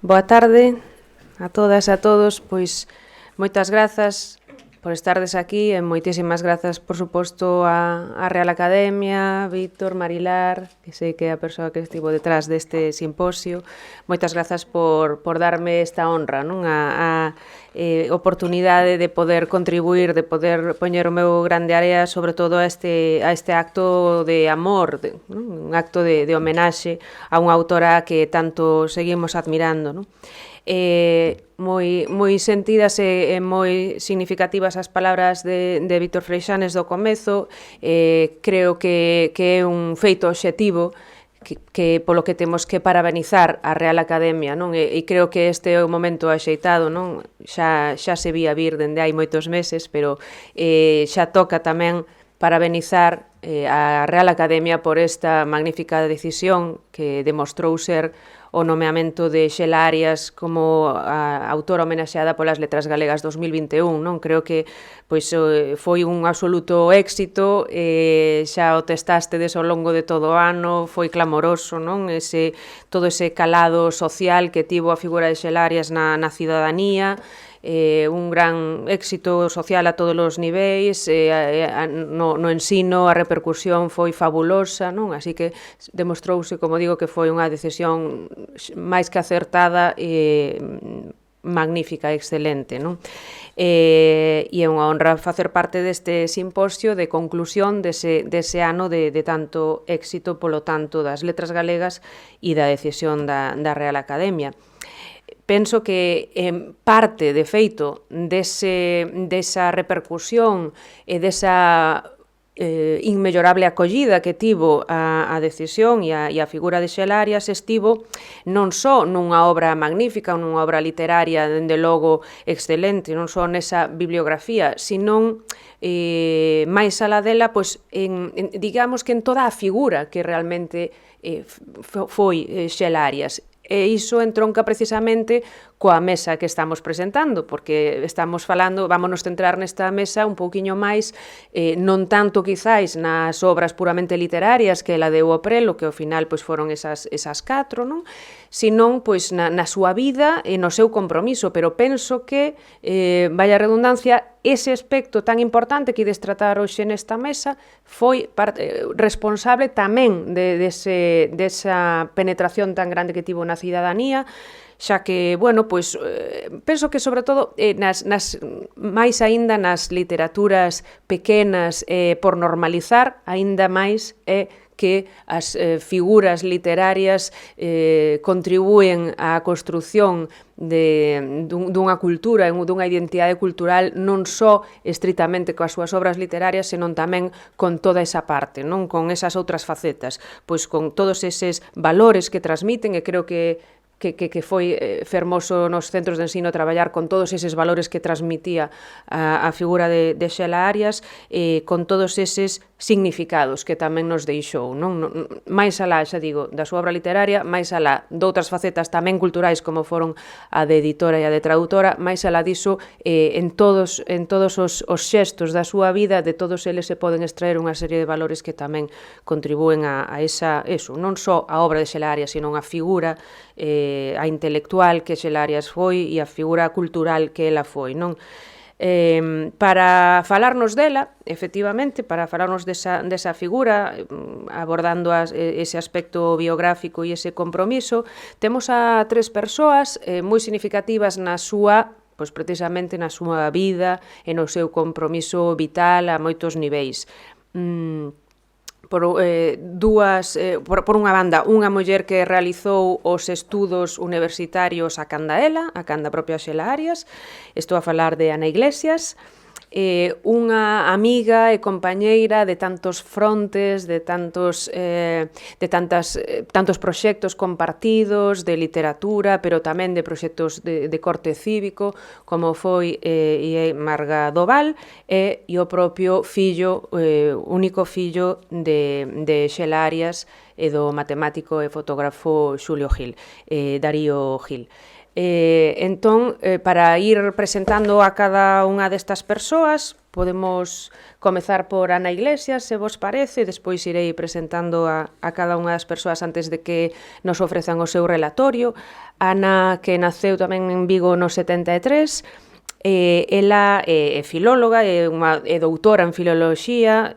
Boa tarde a todas e a todos, pois moitas grazas por estardes aquí e moitísimas grazas, por suposto, a Real Academia, Víctor, Marilar, que sei que é a persoa que estivo detrás deste simposio. Moitas grazas por darme esta honra, non? A oportunidade de poder contribuir, de poder poñer o meu grande área, sobre todo a este acto de amor, non? Un acto de homenaxe a unha autora que tanto seguimos admirando, non? Moi sentidas e moi significativas as palabras de Víctor Freixanes do comezo. Creo que é un feito obxectivo que polo que temos que parabenizar a Real Academia, non? E creo que este é o momento axeitado, non? Xa se vía vir dende hai moitos meses, pero xa toca tamén parabenizar a Real Academia por esta magnífica decisión que demostrou ser o nomeamento de Xela Arias como a autora homenaxeada polas Letras Galegas 2021, non? Creo que pois foi un absoluto éxito, xa o testastedes ao longo de todo o ano, foi clamoroso, non? Todo ese calado social que tivo a figura de Xela Arias na cidadanía, un gran éxito social a todos os niveis, no ensino a repercusión foi fabulosa, non? Así que demostrouse, como digo, que foi unha decisión máis que acertada e magnífica, excelente, non? E é unha honra facer parte deste simposio de conclusión dese ano de tanto éxito, polo tanto, das Letras Galegas e da decisión da Real Academia. Penso que parte, de feito, desa repercusión e desa inmellorable acollida que tivo a decisión e a figura de Xela Arias estivo non só nunha obra magnífica, nunha obra literaria, dende logo, excelente, non só nesa bibliografía, senón máis alá dela, pois, digamos que en toda a figura que realmente foi Xela Arias. E iso entronca precisamente coa mesa que estamos presentando, porque estamos falando, vámonos centrar nesta mesa un pouquiño máis, non tanto quizáis nas obras puramente literarias que ela deu ao prelo, que ao final pois foron esas 4, non? Senón pois na súa vida e no seu compromiso, pero penso que, vaya redundancia, ese aspecto tan importante que ides tratar hoxe nesta mesa foi responsable tamén desa penetración tan grande que tivo na cidadanía, xa que, bueno, pois, penso que sobre todo máis aínda nas literaturas pequenas por normalizar, aínda máis que as figuras literarias contribúen á construción dunha cultura, dunha identidade cultural non só estritamente coas súas obras literarias, senón tamén con toda esa parte, non? Con esas outras facetas, pois con todos eses valores que transmiten, e creo que foi fermoso nos centros de ensino traballar con todos eses valores que transmitía a figura de Xela Arias, con todos eses significados que tamén nos deixou, non? Máis alá, xa digo, da súa obra literaria, máis alá doutras facetas tamén culturais como foron a de editora e a de traductora, máis alá diso, en todos os xestos da súa vida, de todos eles se poden extraer unha serie de valores que tamén contribúen a eso, non só a obra de Xela Arias, senón a figura, a intelectual que Xela Arias foi e a figura cultural que ela foi, non? Para falarnos dela, efectivamente, para falarnos desa figura, abordando ese aspecto biográfico e ese compromiso, temos a 3 persoas moi significativas na súa, pois precisamente na súa vida e no seu compromiso vital a moitos niveis. Por unha banda, unha muller que realizou os estudos universitarios a canda ela, a canda propia Xela Arias, estou a falar de Ana Iglesias, unha amiga e compañeira de tantos frontes, de tantos proxectos compartidos, de literatura, pero tamén de proxectos de corte cívico, como foi Marga Doval e o propio fillo, único fillo de Xela Arias e do matemático e fotógrafo Xulio Gil, Darío Gil. Entón, para ir presentando a cada unha destas persoas, podemos comezar por Ana Iglesias, se vos parece, despois irei presentando a cada unha das persoas antes de que nos ofrezan o seu relatorio. Ana, que naceu tamén en Vigo no 73, ela é filóloga, é doutora en filoloxía,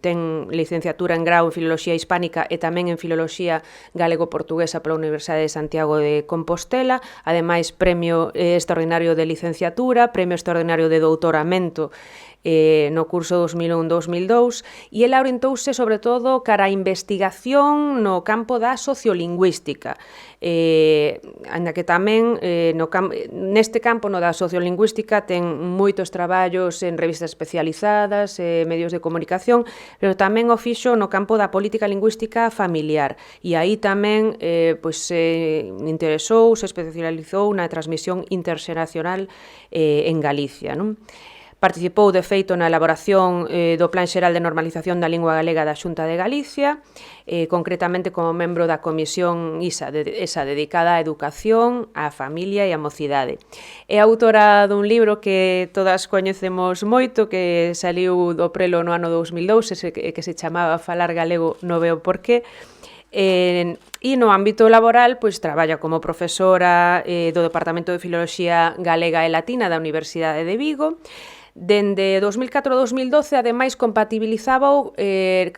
ten licenciatura en grau en filoloxía hispánica e tamén en filoloxía galego-portuguesa pola Universidade de Santiago de Compostela, ademais premio extraordinario de licenciatura, premio extraordinario de doutoramento no curso 2001-2002, e ela orientouse sobre todo cara a investigación no campo da sociolingüística, ainda que tamén neste campo no da sociolingüística ten moitos traballos en revistas especializadas, medios de comunicación, pero tamén o fixo no campo da política lingüística familiar, e aí tamén interesou, se especializou na transmisión interxeracional en Galicia, non? Participou, de feito, na elaboración do Plan Xeral de Normalización da Lingua Galega da Xunta de Galicia, concretamente como membro da Comisión esa dedicada á educación, á familia e á mocidade. É autora dun libro que todas coñecemos moito, que saliu do prelo no ano 2002, que se chamaba Falar galego non veo por qué, e no ámbito laboral traballa como profesora do Departamento de Filoloxía Galega e Latina da Universidade de Vigo. Dende 2004 a 2012, ademais, compatibilizábao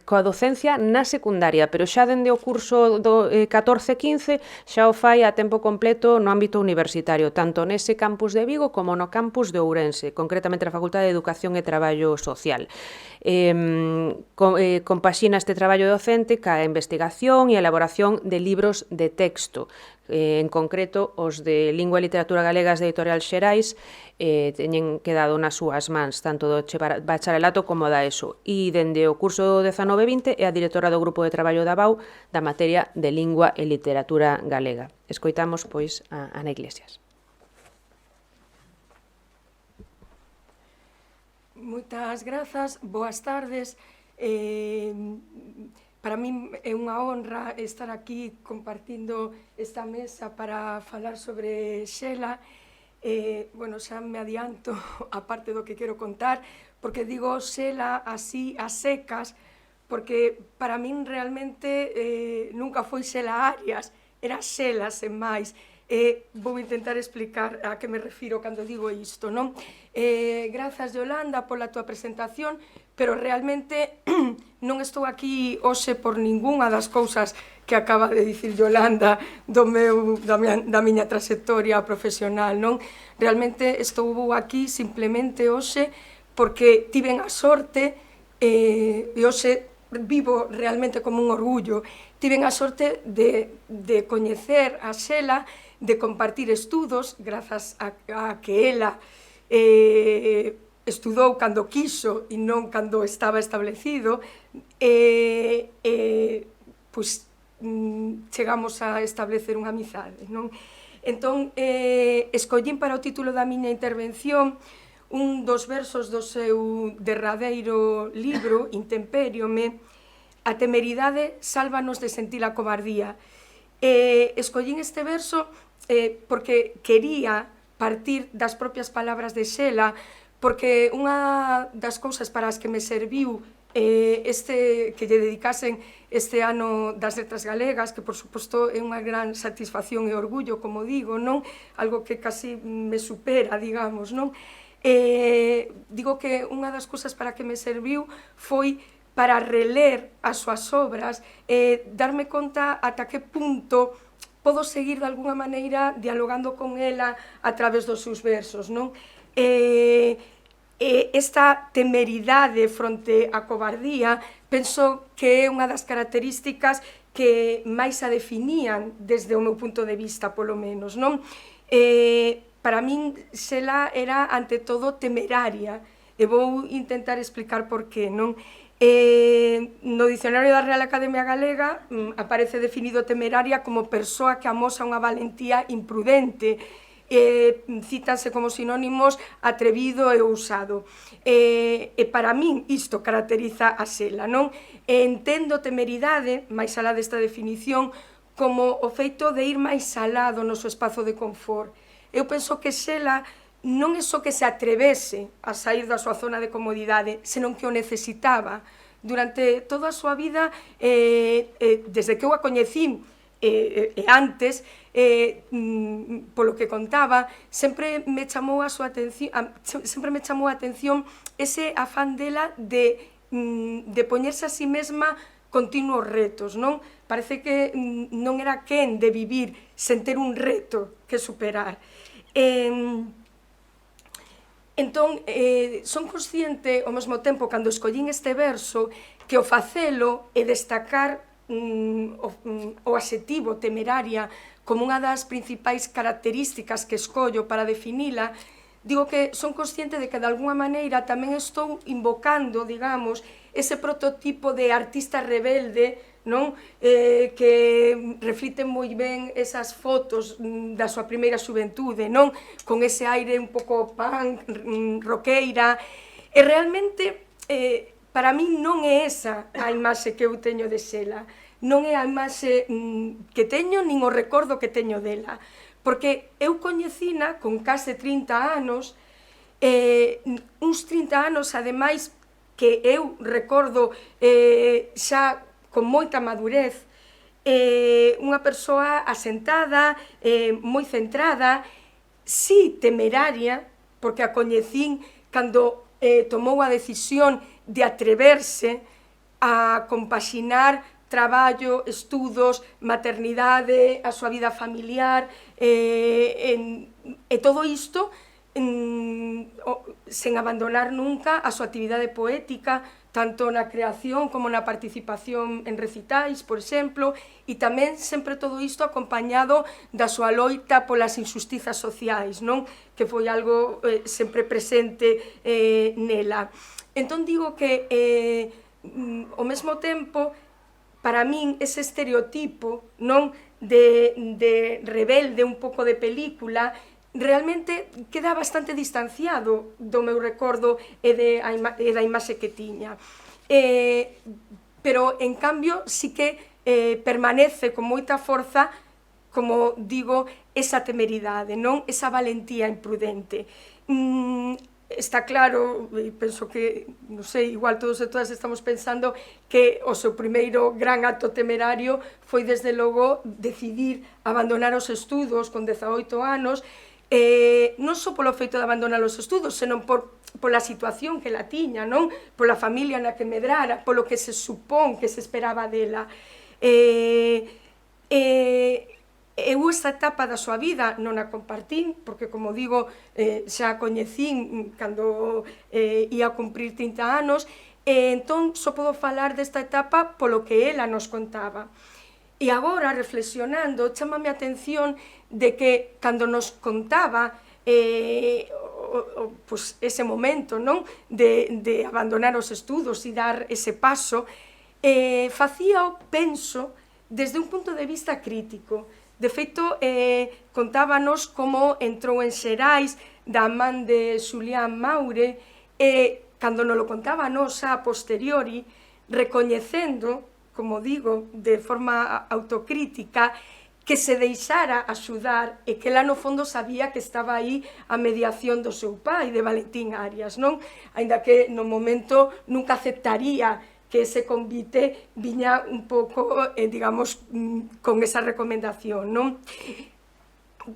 coa docencia na secundaria, pero xa dende o curso do 14-15 xa o fai a tempo completo no ámbito universitario, tanto nese campus de Vigo como no campus de Ourense, concretamente na Facultade de Educación e Traballo Social. Compaxina este traballo docente ca investigación e elaboración de libros de texto, en concreto os de Lingua e Literatura Galegas de Editorial Xerais teñen quedado nas súas mans, tanto do bacharelato como da ESO, e dende o curso 19-20 é a directora do grupo de traballo da BAU da materia de Lingua e Literatura Galega. Escoitamos, pois, a Ana Iglesias. Moitas grazas, boas tardes. Para min é unha honra estar aquí compartindo esta mesa para falar sobre Xela. Xa me adianto a parte do que quero contar, porque digo Xela así a secas, porque para min realmente nunca foi Xela Arias, era Xela sen máis. Vou intentar explicar a que me refiro cando digo isto, non? Grazas, Yolanda, pola túa presentación, pero realmente non estou aquí hoxe por ningunha das cousas que acaba de dicir Yolanda da miña trayectoria profesional, non? Realmente estou aquí simplemente hoxe porque tiven a sorte, e hoxe vivo realmente como un orgullo, tiven a sorte de coñecer a Xela, de compartir estudos, grazas a que ela estudou cando quiso e non cando estaba establecido, chegamos a establecer unha amizade, non? Entón, escollín para o título da miña intervención un dos versos do seu derradeiro libro, Intempériome: a temeridade sálvanos de sentir a cobardía. Escollín este verso porque quería partir das propias palabras de Xela, porque unha das cousas para as que me serviu que lle dedicasen este ano das letras galegas, que por suposto é unha gran satisfacción e orgullo, como digo, non? Algo que casi me supera, digamos, non? Digo que unha das cousas para que me serviu foi para reler as súas obras e darme conta ata que punto podo seguir de alguna maneira dialogando con ela a través dos seus versos, non? Esta temeridade fronte á cobardía penso que é unha das características que máis a definían desde o meu punto de vista, polo menos, non? Para min, Xela era, ante todo, temeraria, e vou intentar explicar por qué, non? No dicionario da Real Academia Galega aparece definido temeraria como persoa que amosa unha valentía imprudente, cítanse como sinónimos atrevido e ousado. E para min isto caracteriza a Xela, non? Entendo temeridade, máis alá desta definición, como o feito de ir máis alá do noso espazo de confort. Eu penso que Xela non é só que se atrevese a sair da súa zona de comodidade, senón que o necesitaba. Durante toda a súa vida, desde que eu a coñecín, e antes, polo que contaba, sempre me chamou a atención ese afán dela de poñerse a si mesma continuos retos, non? Parece que non era quen de vivir sen ter un reto que superar. Entón, son consciente, ao mesmo tempo, cando escollín este verso, que o facelo e destacar o adxetivo temeraria como unha das principais características que escollo para definila, digo que son consciente de que de alguna maneira tamén estou invocando, digamos, ese prototipo de artista rebelde, non? Que refliten moi ben esas fotos da súa primeira xuventude, non? Con ese aire un pouco punk, roqueira, e realmente para min non é esa a imaxe que eu teño de Xela, non é a imaxe que teño nin o recordo que teño dela, porque eu coñecina con case 30 anos, uns 30 anos, ademais, que eu recordo xa con moita madurez, unha persoa asentada, moi centrada, si temeraria, porque a coñecín cando tomou a decisión de atreverse a compaxinar traballo, estudos, maternidade, a súa vida familiar, e todo isto sen abandonar nunca a súa actividade poética, tanto na creación como na participación en recitais, por exemplo, e tamén sempre todo isto acompañado da súa loita polas injustizas sociais, non? Que foi algo sempre presente nela. Entón digo que, ao mesmo tempo, para min ese estereotipo, non, de rebelde, un pouco de película, realmente queda bastante distanciado do meu recordo e da imaxe que tiña. Pero, en cambio, sí que permanece con moita forza, como digo, esa temeridade, non? Esa valentía imprudente. Está claro, e penso que, non sei, igual todos e todas estamos pensando que o seu primeiro gran acto temerario foi, desde logo, decidir abandonar os estudos con 18 anos, non só polo feito de abandonar os estudos, senón pola situación que la tiña, non? Pola familia na que medrara, polo que se supón que se esperaba dela. Eu esta etapa da súa vida non a compartín, porque, como digo, xa a coñecín cando ia cumprir 30 anos, e entón só podo falar desta etapa polo que ela nos contaba. E agora, reflexionando, chámame a atención de que cando nos contaba ese momento, non, de abandonar os estudos e dar ese paso, facíao, penso, desde un punto de vista crítico. De feito, contábanos como entrou en Xerais da man de Xulián Maure, e cando nos lo contaba nos a posteriori, recoñecendo, como digo, de forma autocrítica, que se deixara axudar e que ela no fondo sabía que estaba aí a mediación do seu pai, de Valentín Arias, non? Aínda que no momento nunca aceptaría que ese convite viña un pouco, digamos, con esa recomendación, non?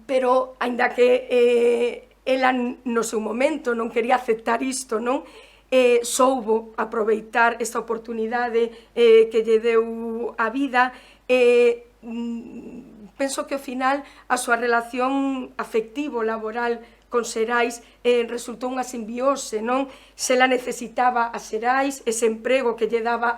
Pero, aínda que ela no seu momento non quería aceptar isto, non? Soubo aproveitar esta oportunidade que lle deu a vida, penso que ao final a súa relación afectivo-laboral con Xerais resultou unha simbiose, non? Xela necesitaba a Xerais, ese emprego que lle daba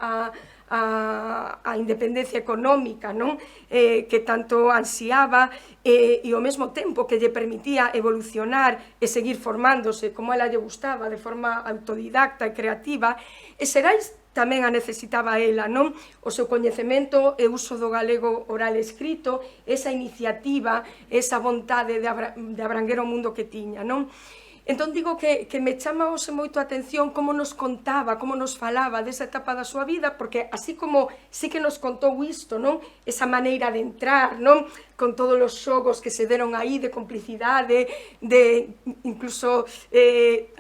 a independencia económica, non? Que tanto ansiaba, e ao mesmo tempo que lle permitía evolucionar e seguir formándose como ela lle gustaba, de forma autodidacta e creativa, e Xerais tamén a necesitaba ela, non? O seu coñecemento e uso do galego oral escrito, esa iniciativa, esa vontade de abranguer o mundo que tiña, non? Entón digo que me chama hoxe moito a atención como nos contaba, como nos falaba desa etapa da súa vida, porque así como sí que nos contou isto, non? Esa maneira de entrar, non? Con todos os xogos que se deron aí de complicidade, de incluso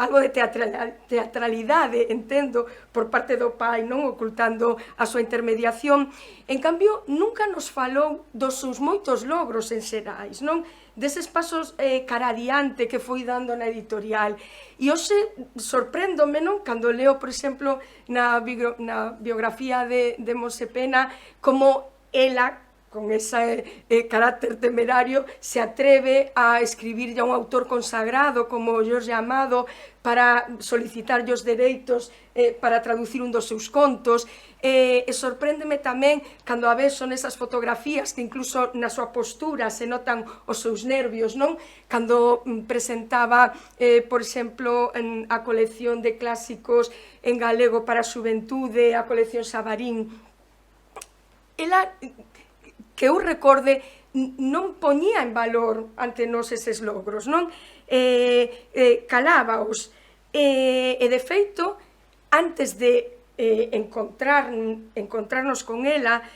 algo de teatralidade, entendo, por parte do pai, non? Ocultando a súa intermediación. En cambio, nunca nos falou dos seus moitos logros en Xerais, non? Deses pasos cara adiante que foi dando na editorial. E hoxe sorpréndome, non? Cando leo, por exemplo, na biografía de Monse Pena, como ela, con ese carácter temerario, se atreve a escribir a un autor consagrado como Jorge Amado para solicitar os dereitos para traducir un dos seus contos. E sorpréndeme tamén cando a ves son esas fotografías que incluso na súa postura se notan os seus nervios, non? Cando presentaba, por exemplo, a colección de clásicos en galego para a xuventude, a colección Xabarín. Ela, que eu recorde, non poñía en valor ante nós eses logros, non? Calábaos. E, de feito, antes de encontrarnos con ela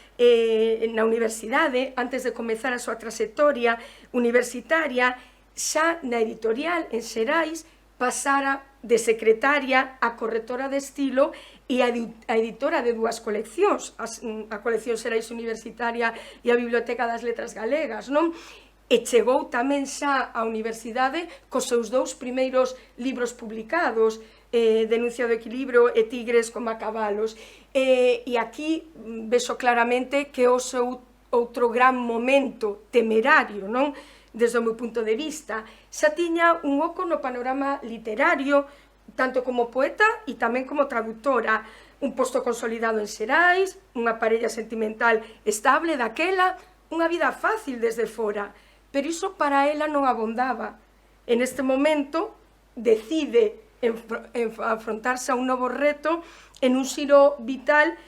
na universidade, antes de comezar a súa trayectoria universitaria, xa na editorial en Xerais pasara de secretaria a correctora de estilo e a editora de dúas coleccións, a colección Xerais Universitaria e a Biblioteca das Letras Galegas, non? E chegou tamén xa á universidade cos seus dous primeiros libros publicados, Denuncia do Equilibrio e Tigres como a cabalos. E aquí vexo claramente que o seu outro gran momento temerario, non? Desde o meu punto de vista, xa tiña un oco no panorama literario, tanto como poeta e tamén como traductora, un posto consolidado en Xerais, unha parella sentimental estable daquela, unha vida fácil desde fora, pero iso para ela non abondaba. En este momento decide afrontarse a un novo reto en un xiro vital,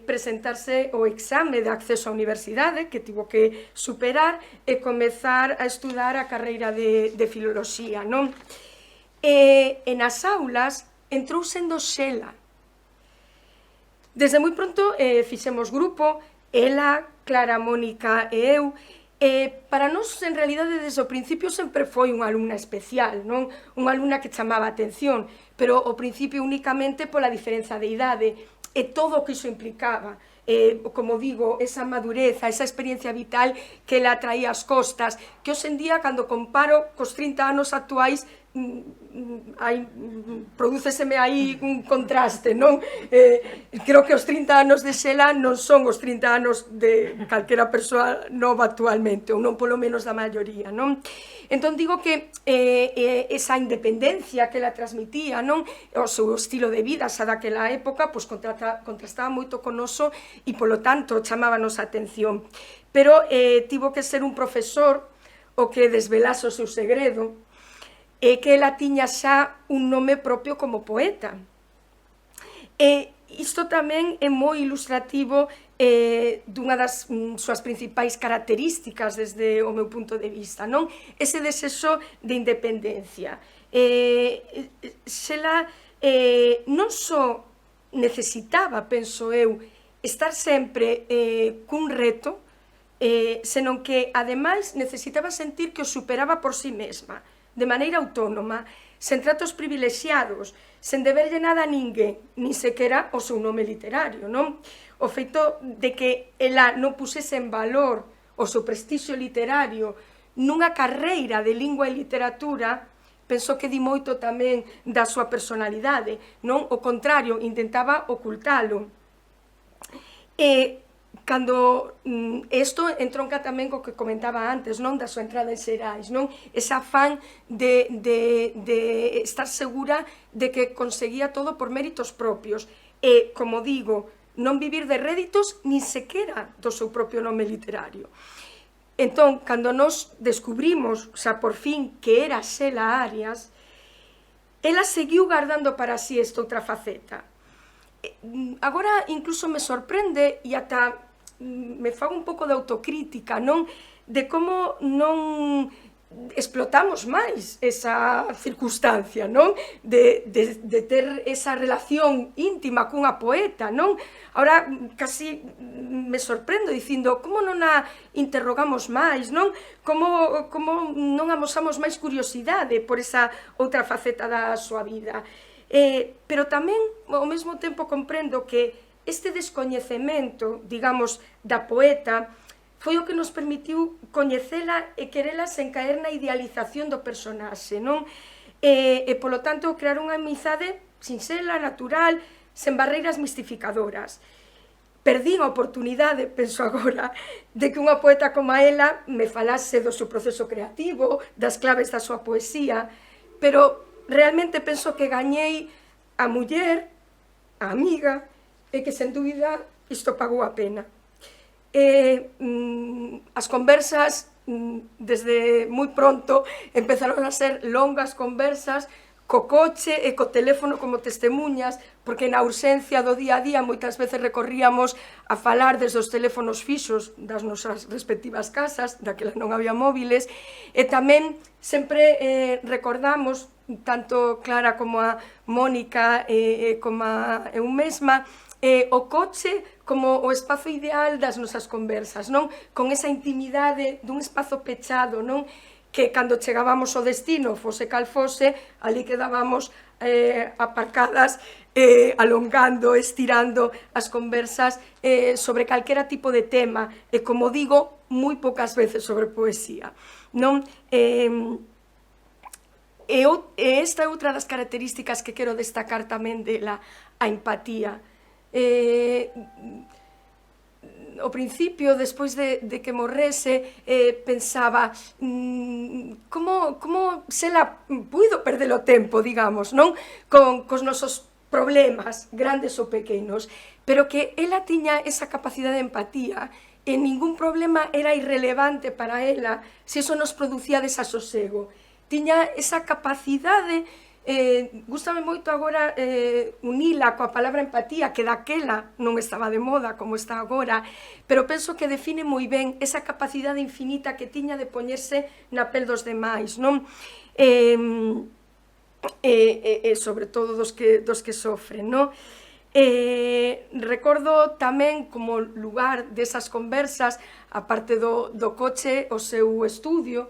presentarse o exame de acceso á universidade que tivo que superar e comezar a estudar a carreira de filoloxía, non? E nas aulas entrou sendo Xela. Desde moi pronto fixemos grupo, ela, Clara, Mónica e eu. Para nós, en realidade, desde o principio sempre foi unha alumna especial, non? Unha alumna que chamaba a atención, pero ao principio únicamente pola diferenza de idade e todo o que iso implicaba. Como digo, esa madureza, esa experiencia vital que ela traía ás costas, que hoxe en día, cando comparo cos 30 anos actuais, prodúceseme aí un contraste, non? Creo que os 30 anos de Xela non son os 30 anos de calquera persoa nova actualmente, ou non polo menos da maioría, non? Entón digo que esa independencia que ela transmitía, non? O seu estilo de vida xa daquela época, pois contrastaba moito con oso e polo tanto chamábanos a atención. Pero tivo que ser un profesor o que desvelase o seu segredo, e que ela tiña xa un nome propio como poeta. E isto tamén é moi ilustrativo dunha das súas principais características desde o meu punto de vista, non? Ese desexo de independencia. Xela non só necesitaba, penso eu, estar sempre cun reto, senón que, ademais, necesitaba sentir que o superaba por si mesma, de maneira autónoma, sen tratos privilexiados, sen deberlle nada a ninguén, nin sequera o seu nome literario, non? O feito de que ela non pusese en valor o seu prestixio literario nunha carreira de lingua e literatura, penso que di moito tamén da súa personalidade, non? O contrario, intentaba ocultalo. E cando isto entronca tamén co que comentaba antes, non? Da súa entrada en Xerais, non? Ese afán de estar segura de que conseguía todo por méritos propios e, como digo, non vivir de réditos nin sequera do seu propio nome literario. Entón, cando nos descubrimos, xa por fin, que era Xela Arias, ela seguiu guardando para si esta outra faceta. Agora incluso me sorprende e ata me fago un pouco de autocrítica, non? De como non explotamos máis esa circunstancia, non? De ter esa relación íntima cunha poeta, non? Ahora casi me sorprendo dicindo como non a interrogamos máis, non? Como non amosamos máis curiosidade por esa outra faceta da súa vida. Pero tamén, ao mesmo tempo, comprendo que este descoñecemento, digamos, da poeta foi o que nos permitiu coñecela e querela sen caer na idealización do personaxe, non? E, polo tanto, crear unha amizade sinxela, natural, sen barreiras mistificadoras. Perdín a oportunidade, penso agora, de que unha poeta como ela me falase do seu proceso creativo, das claves da súa poesía, pero realmente penso que gañei a muller, a amiga, e que, sen dúbida, isto pagou a pena. As conversas desde moi pronto empezaron a ser longas conversas co coche e co teléfono como testemunhas, porque na ausencia do día a día moitas veces recorríamos a falar desde os teléfonos fixos das nosas respectivas casas, daquela non había móviles, e tamén sempre recordamos, tanto Clara como a Mónica como a eu mesma, o coche como o espazo ideal das nosas conversas, non? Con esa intimidade dun espazo pechado, non? Que cando chegábamos ao destino, fose cal fose, ali quedábamos aparcadas, alongando, estirando as conversas sobre calquera tipo de tema, e, como digo, moi poucas veces sobre poesía, non? E esta é outra das características que quero destacar tamén dela, a empatía. Ao principio, despois de que morrese, pensaba como se ela puido perder o tempo, digamos, non? Cos nosos problemas, grandes ou pequenos, pero que ela tiña esa capacidade de empatía e ningún problema era irrelevante para ela se iso nos producía desasosego. Tiña esa capacidade. Gústame moito agora unila coa palabra empatía, que daquela non estaba de moda como está agora, pero penso que define moi ben esa capacidade infinita que tiña de poñerse na pel dos demais, non? Sobre todo dos que sofren, non? Recordo tamén como lugar desas conversas, a parte do coche, o seu estudio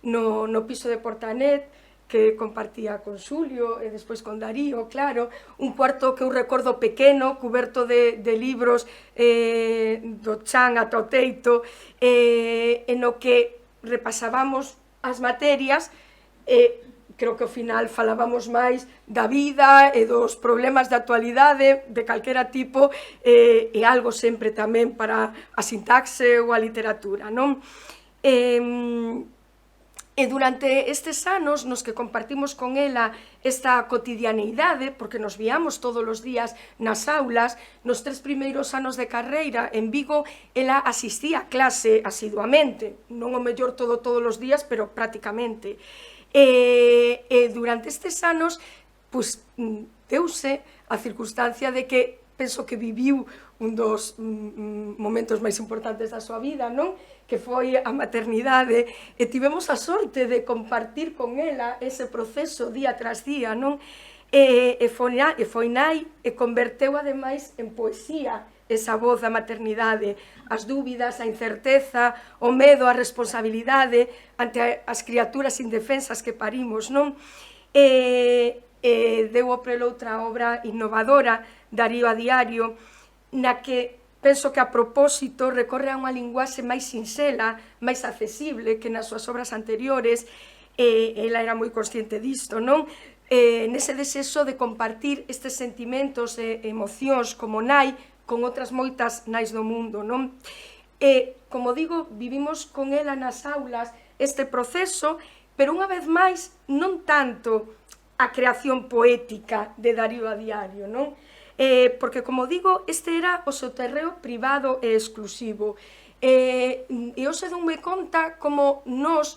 no piso de Portanet, que compartía con Xulio e despois con Darío, claro, un cuarto que eu recordo pequeno, cuberto de libros do chan ata o teito, no que repasábamos as materias, creo que ao final falábamos máis da vida e dos problemas da actualidade, de calquera tipo, e algo sempre tamén para a sintaxe ou a literatura, non? E durante estes anos nos que compartimos con ela esta cotidianeidade, porque nos víamos todos os días nas aulas, nos 3 primeiros anos de carreira en Vigo, ela asistía a clase asiduamente, non o mellor todos os días, pero prácticamente. E durante estes anos, pois, deuse a circunstancia de que penso que viviu un dos momentos máis importantes da súa vida, non? Que foi a maternidade, e tivemos a sorte de compartir con ela ese proceso día tras día, non? E foi nai e converteu ademais en poesía esa voz da maternidade, as dúbidas, a incerteza, o medo, a responsabilidade ante as criaturas indefensas que parimos, non? Deu ao prelo outra obra innovadora, Darío a diario, na que penso que a propósito recorre a unha linguaxe máis sinxela, máis accesible que nas súas obras anteriores, ela era moi consciente disto, non? Nese desexo de compartir estes sentimentos e emocións como nai con outras moitas nais do mundo, non? Como digo, vivimos con ela nas aulas este proceso, pero unha vez máis non tanto a creación poética de Darío a diario, non? Porque, como digo, este era o seu terreo privado e exclusivo. E hoxe donme conta como nós,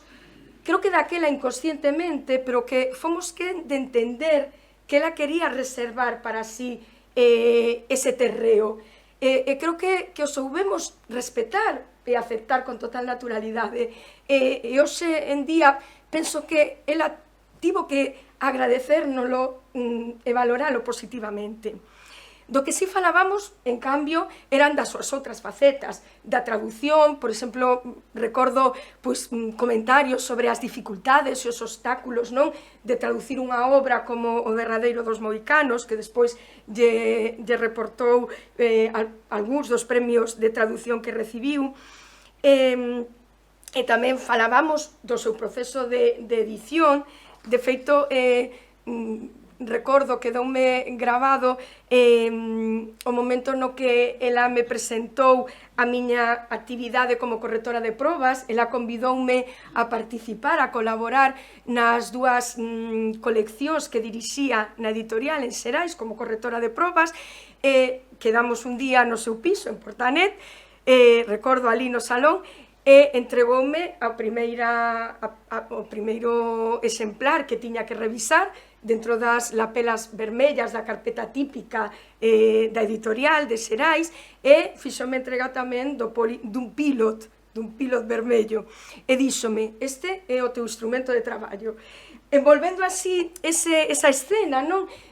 creo que daquela inconscientemente, pero que fomos que de entender que ela quería reservar para sí ese terreo. E creo que o soubemos respetar e aceptar con total naturalidade. E hoxe en día penso que ela tivo que agradecérnolo e valoralo positivamente. Do que si falábamos, en cambio, eran das súas outras facetas, da traducción, por exemplo, recordo comentarios sobre as dificultades e os obstáculos de traducir unha obra como O derradeiro dos mohicanos, que despois lle reportou algúns dos premios de traducción que recibiu, e tamén falábamos do seu proceso de edición. De feito, recordo, quedoume gravado o momento no que ela me presentou a miña actividade como correctora de probas. Ela convidoume a participar, a colaborar nas dúas coleccións que dirixía na editorial en Xerais como correctora de probas. Quedamos un día no seu piso en Portanet, recordo ali no salón, e entregoume o primeiro exemplar que tiña que revisar dentro das lapelas vermellas da carpeta típica da editorial de Xerais, e fixome entrega tamén dun pilot vermello, e díxome: este é o teu instrumento de traballo. Envolvendo así esa escena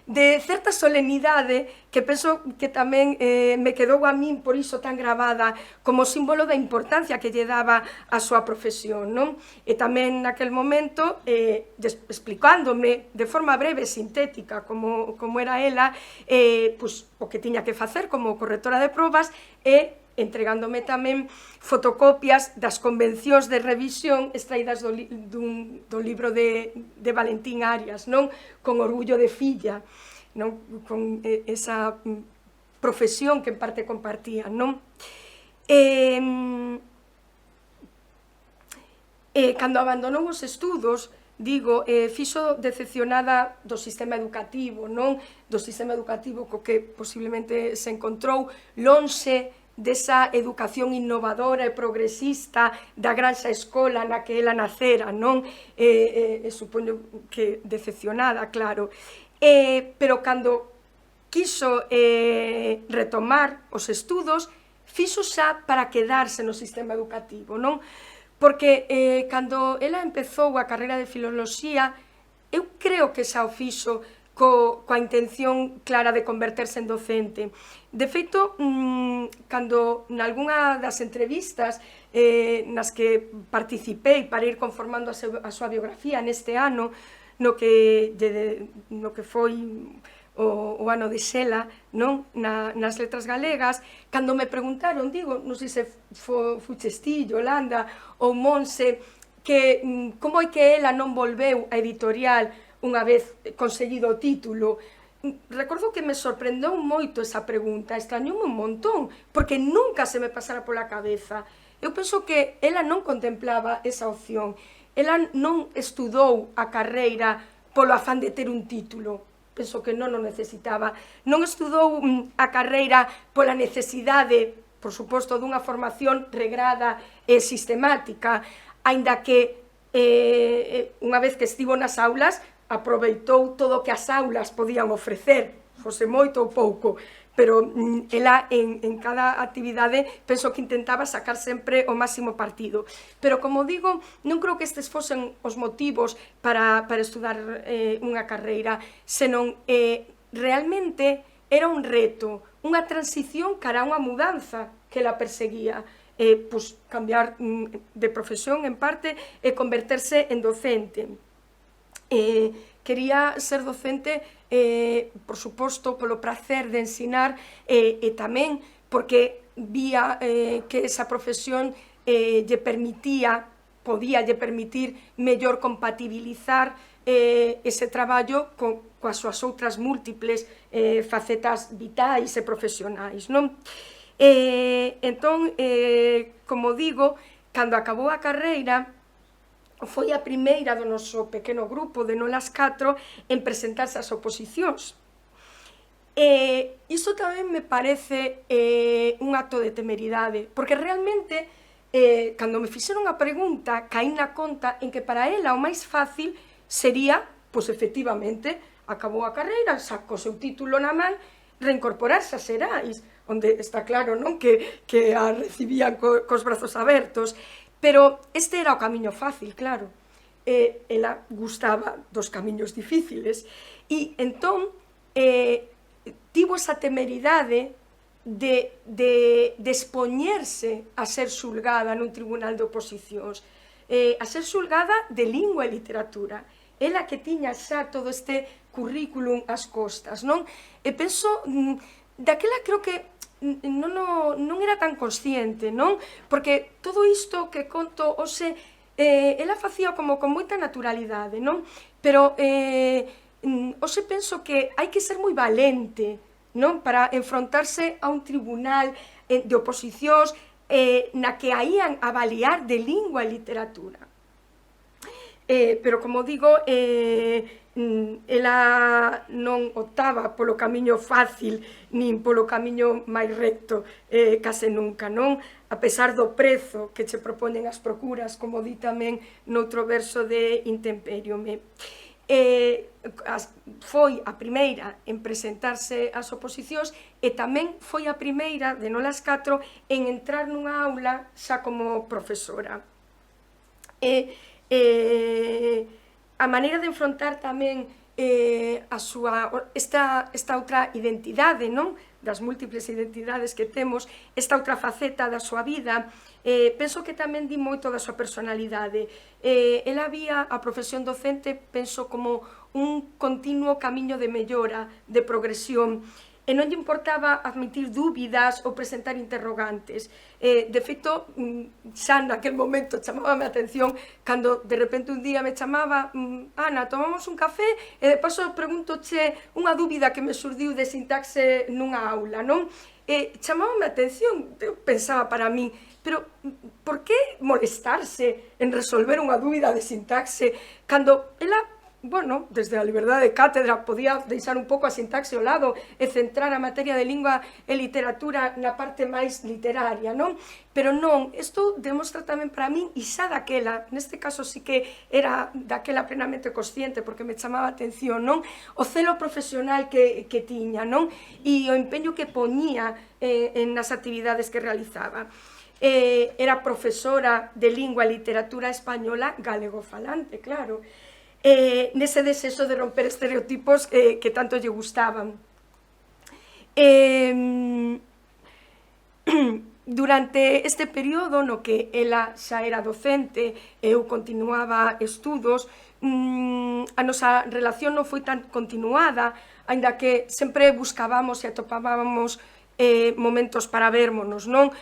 de certa solemnidade que penso que tamén me quedou a min por iso tan gravada como símbolo da importancia que lle daba a súa profesión. E tamén naquel momento, explicándome de forma breve e sintética como era ela, o que tiña que facer como correctora de probas, e entregándome tamén fotocopias das convencións de revisión extraídas do libro de Valentín Arias, con orgullo de filla, con esa profesión que en parte compartían. Cando abandonou os estudos, digo, fixo decepcionada do sistema educativo, do sistema educativo co que posiblemente se encontrou lonxe desa educación innovadora e progresista da granxa escola na que ela nacera, supoño que decepcionada, claro. Pero cando quiso retomar os estudos, fixo xa para quedarse no sistema educativo, porque cando ela empezou a carreira de filoloxía, eu creo que xa o fixo coa intención clara de converterse en docente. De feito, cando nalgunha das entrevistas nas que participei para ir conformando a súa biografía neste ano, no que foi o ano de Xela, nas letras galegas, cando me preguntaron, digo, non sei se fuches ti, Yolanda ou Monse, que como é que ela non volveu á editorial unha vez conseguido o título. Recordo que me sorprendeu moito esa pregunta, extrañoume un montón, porque nunca se me pasara pola cabeza. Eu penso que ela non contemplaba esa opción, ela non estudou a carreira polo afán de ter un título, penso que non o necesitaba, non estudou a carreira pola necesidade, por suposto, dunha formación regrada e sistemática, aínda que unha vez que estivo nas aulas, aproveitou todo o que as aulas podían ofrecer, fose moito ou pouco, pero ela en cada actividade penso que intentaba sacar sempre o máximo partido. Pero, como digo, non creo que estes fosen os motivos para estudar unha carreira, senón realmente era un reto, unha transición cara a unha mudanza que ela perseguía, cambiar de profesión en parte e converterse en docente. Quería ser docente, por suposto, polo prazer de ensinar e tamén porque vía que esa profesión podía permitir mellor compatibilizar ese traballo coas súas outras múltiples facetas vitais e profesionais. Entón, como digo, cando acabou a carreira, foi a primeira do noso pequeno grupo de Nolas 4 en presentarse ás oposicións. Iso tamén me parece un acto de temeridade, porque realmente, cando me fixeron a pregunta, caí na conta en que para ela o máis fácil sería, pois efectivamente, acabou a carreira, sacou o seu título na man, reincorporarse a Xerais. onde está claro, non, que a recibían cos brazos abertos, pero este era o camiño fácil, claro. Ela gustaba dos camiños difíciles, e entón tivo esa temeridade de expoñerse a ser xulgada nun tribunal de oposicións, a ser xulgada de lingua e literatura. Ela que tiña xa todo este currículum ás costas, non? E penso, daquela creo que non era tan consciente, non? Porque todo isto que conto hoxe, ela facía como con moita naturalidade, non? Pero hoxe penso que hai que ser moi valente, non? Para enfrontarse a un tribunal de oposicións na que a ían avaliar de lingua e literatura. Pero, como digo, ela non optaba polo camiño fácil nin polo camiño máis recto case nunca, non? A pesar do prezo que che propoñen as procuras, como di tamén noutro verso de Intemperiome. Foi a primeira en presentarse ás oposicións e tamén foi a primeira, de nolas 4, en entrar nunha aula xa como profesora. A maneira de enfrontar tamén esta outra identidade, non? Das múltiples identidades que temos, esta outra faceta da súa vida, penso que tamén di moito da súa personalidade. Ela vía a profesión docente, penso, como un continuo camiño de mellora, de progresión, e non lle importaba admitir dúbidas ou presentar interrogantes. De feito, xa naquel momento chamábame a atención cando de repente un día me chamaba Ana, tomamos un café e de paso preguntoche unha dúbida que me surdiu de sintaxe nunha aula, non? Chamábame a atención, eu pensaba para min, pero por que molestarse en resolver unha dúbida de sintaxe cando ela, bueno, desde a liberdade de cátedra podía deixar un pouco a sintaxe ao lado e centrar a materia de lingua e literatura na parte máis literaria, non? Pero non, isto demostra tamén para min, e xa daquela, neste caso sí que era daquela plenamente consciente, porque me chamaba a atención, non? O celo profesional que tiña, non? E o empeño que poñía nas actividades que realizaba. Era profesora de lingua e literatura española galegofalante, claro. Nese desexo de romper estereotipos que tanto lle gustaban. Durante este período no que ela xa era docente e eu continuaba estudos, a nosa relación non foi tan continuada, aínda que sempre buscábamos e atopábamos momentos para vermonos, non?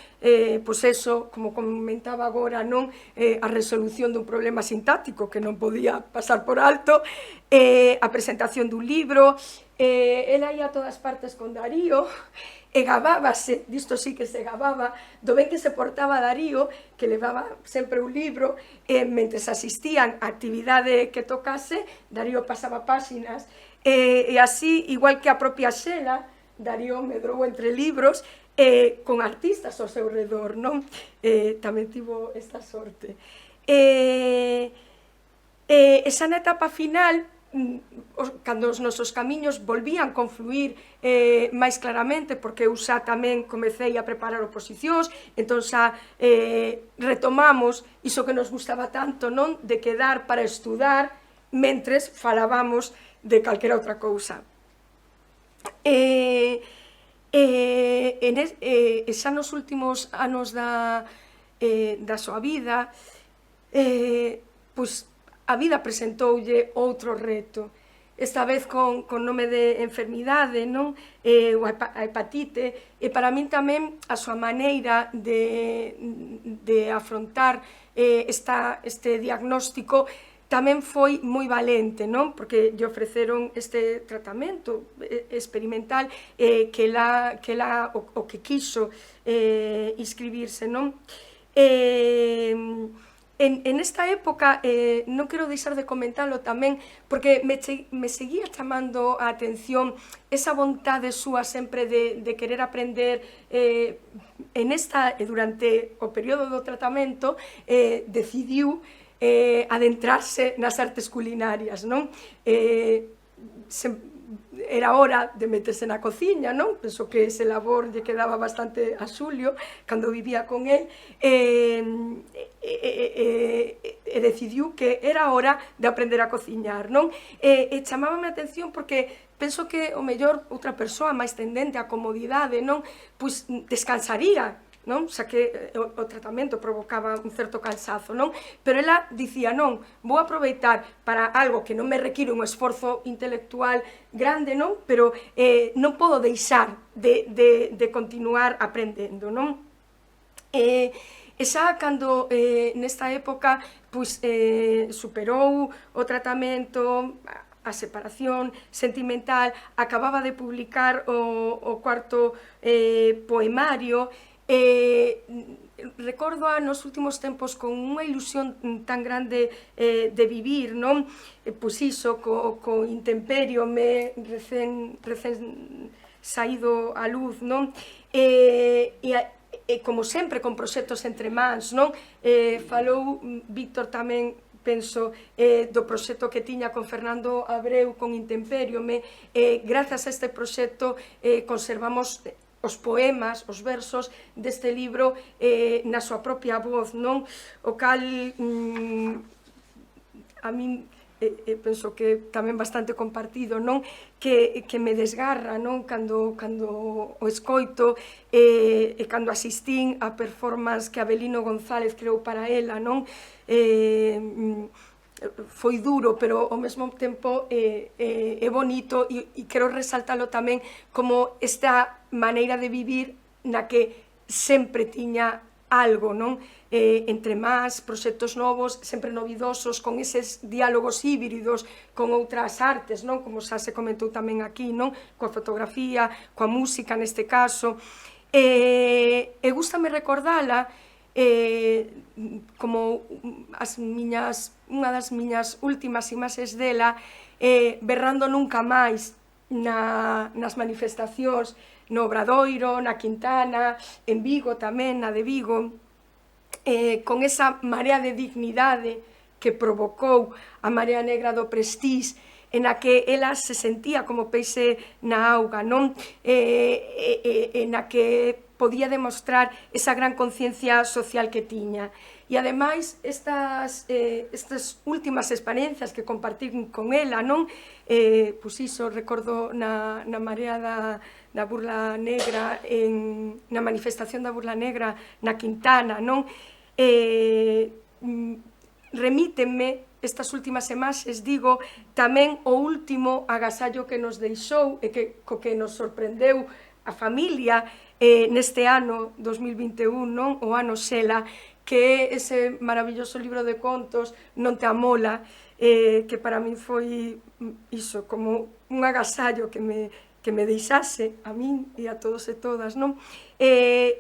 Pois eso, como comentaba agora, non? A resolución dun problema sintáctico que non podía pasar por alto, a presentación dun libro, ela ia a todas partes con Darío, e gabábase, disto sí que se gababa, do ben que se portaba Darío, que levaba sempre un libro, e mentres asistían a actividade que tocase, Darío pasaba páxinas, e así, igual que a propia Xela, Darío medrou entre libros con artistas ao seu redor, non? Tamén tivo esta sorte. Esa na etapa final, cando os nosos camiños volvían confluir máis claramente, porque eu xa tamén comecei a preparar oposicións, entón xa retomamos iso que nos gustaba tanto, non? De quedar para estudar mentres falábamos de calquera outra cousa. Xa nos últimos anos da súa vida, pois a vida presentoulle outro reto, esta vez con nome de enfermidade, non? A hepatite, e para min tamén a súa maneira de afrontar este diagnóstico tamén foi moi valente, non? Porque lle ofreceron este tratamento experimental que ela o que quiso inscribirse, non? En esta época, non quero deixar de comentarlo tamén, porque me seguía chamando a atención esa vontade súa sempre de querer aprender durante o período do tratamento, decidiu adentrarse nas artes culinarias, non? era hora de meterse na cociña, non? Penso que ese labor lle quedaba bastante a Xulio cando vivía con el, decidiu que era hora de aprender a cociñar, non? E chamábame a atención porque penso que o mellor outra persoa máis tendente á comodidade, non? Pois descansaría, non? Xa que o tratamento provocaba un certo cansazo, non? Pero ela dicía, non, vou aproveitar para algo que non me require un esforzo intelectual grande, non? Pero non podo deixar de continuar aprendendo, non? E xa cando nesta época superou o tratamento, a separación sentimental, acababa de publicar o cuarto poemario, recordo nos últimos tempos con unha ilusión tan grande de vivir, non? Pois iso, co intemperio me recén saído á luz, non? E como sempre con proxectos entre mans, non? Falou Víctor tamén, penso, do proxecto que tiña con Fernando Abreu con Intemperio, grazas a este proxecto conservamos os poemas, os versos deste libro na súa propia voz, non? O cal a min penso que tamén bastante compartido, non? Que me desgarra, non? Cando o escoito e cando asistín a performance que Avelino González creou para ela, non? Foi duro, pero ao mesmo tempo é bonito e quero resaltalo tamén como esta maneira de vivir na que sempre tiña algo, non? Entre máis, proxectos novos, sempre novidosos, con eses diálogos híbridos con outras artes, non? Como xa se comentou tamén aquí, non? Coa fotografía, coa música neste caso. E gústame recordala como unha das miñas últimas imaxes dela, berrando nunca máis nas manifestacións no Obradoiro, na Quintana, en Vigo tamén, na de Vigo, con esa marea de dignidade que provocou a Marea Negra do Prestís, en a que ela se sentía como peixe na auga, non? En a que podía demostrar esa gran conciencia social que tiña. E, ademais, estas últimas experiencias que compartín con ela, non? Pois iso, recordo na Marea da Burla Negra, na manifestación da Burla Negra na Quintana, non? Remítenme estas últimas imaxes, digo, tamén o último agasallo que nos deixou e co que nos sorprendeu a familia neste ano 2021, non? O ano Xela, que é ese maravilloso libro de contos Non te amola, que para min foi iso, como un agasallo que me deixase a min e a todos e todas, non?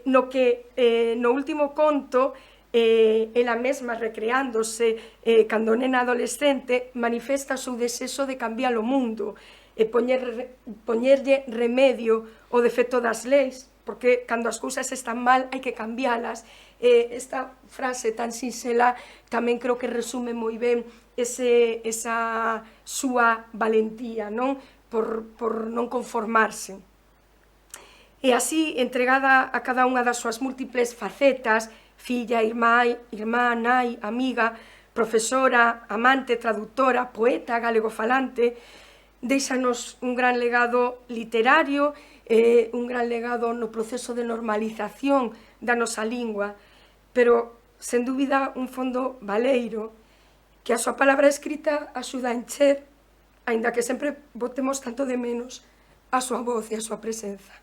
No que no último conto ela mesma recreándose cando nena adolescente manifesta o seu desexo de cambiar o mundo e poñerlle remedio ao defecto das leis, porque cando as cousas están mal hai que cambialas. Esta frase tan sinxela tamén creo que resume moi ben esa súa valentía, non? Por non conformarse. E así, entregada a cada unha das súas múltiples facetas, filla, irmá, nai, amiga, profesora, amante, traductora, poeta, galegofalante, deixanos un gran legado literario, un gran legado no proceso de normalización da nosa lingua, pero, sen dúbida, un fondo valeiro, que a súa palabra escrita axuda a encher, aínda que sempre botemos tanto de menos a súa voz e a súa presenza.